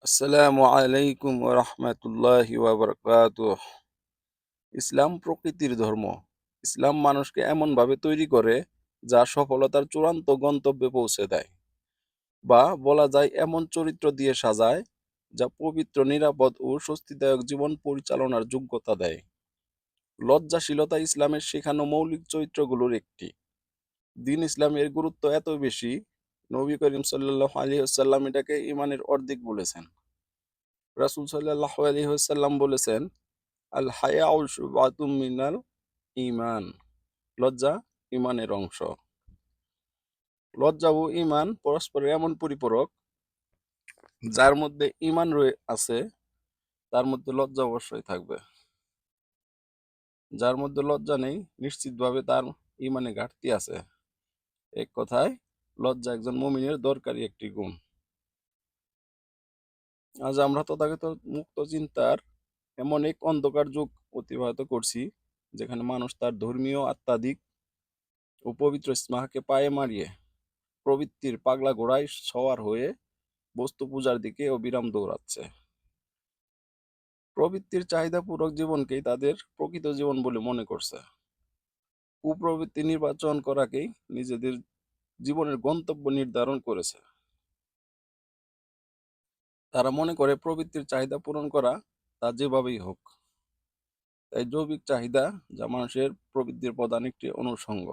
আসসালামু আলাইকুম ওয়া রাহমাতুল্লাহি ওয়া বারাকাতুহ। ইসলাম প্রকৃতির ধর্ম। ইসলাম মানুষকে এমনভাবে তৈরি করে যা সফলতার চূড়ান্ত গন্তব্যে পৌঁছে দেয়। বা বলা যায় এমন চরিত্র দিয়ে সাজায় যা পবিত্র, নিরাপদ ও স্বস্তিদায়ক জীবন পরিচালনার যোগ্যতা দেয়। লজ্জাশীলতা ইসলামের শেখানো মৌলিক চরিত্রগুলোর একটি। দ্বীন ইসলামের গুরুত্ব এত বেশি, নবী করিম সাল্লাল্লাহু আলাইহি ওয়াসাল্লাম এটাকে ঈমানের অর্ধেক বলেছেন। রাসূল সাল্লাল্লাহু আলাইহি ওয়াসাল্লাম বলেছেন, আল হায়াউ শুবাতুম মিনাল ঈমান। লজ্জা ঈমানের অংশ। লজ্জা ও ঈমান পরস্পরের এমন পরিপূরক, যার মধ্যে ঈমান আছে তার মধ্যে লজ্জা অবশ্যই থাকবে। যার মধ্যে লজ্জা নেই নিশ্চিতভাবে তার ঈমানে ঘাটতি আছে। এক কথায় লজ্জা একজন মুমিনের দরকারি একটি গুণ। আজ আমরা তথাগত মুক্ত চিন্তার এমন এক অন্ধকার যুগ অতিবাহিত করছি, যেখানে মানুষ তার ধর্মীয় আত্মাধিক ও পবিত্র ইসমাহকে পায়ে মারিয়ে প্রবৃত্তির পাগলা ঘোড়ায় সওয়ার হয়ে বস্তু পূজার দিকে অবিরাম দৌড়াচ্ছে। প্রবৃত্তির চাহিদা পূরক জীবনকেই তাদের প্রকৃত জীবন বলে মনে করছে। কুপ্রবৃত্তি নির্বাচন করাকেই নিজেদের জীবনের গন্তব্য নির্ধারণ করেছে। তারা মনে করে প্রবৃত্তির চাহিদা পূরণ করা তা যেভাবেই হোক। তাই জৈবিক চাহিদা, যা মানুষের প্রবৃত্তির প্রধান একটি অনুষঙ্গ,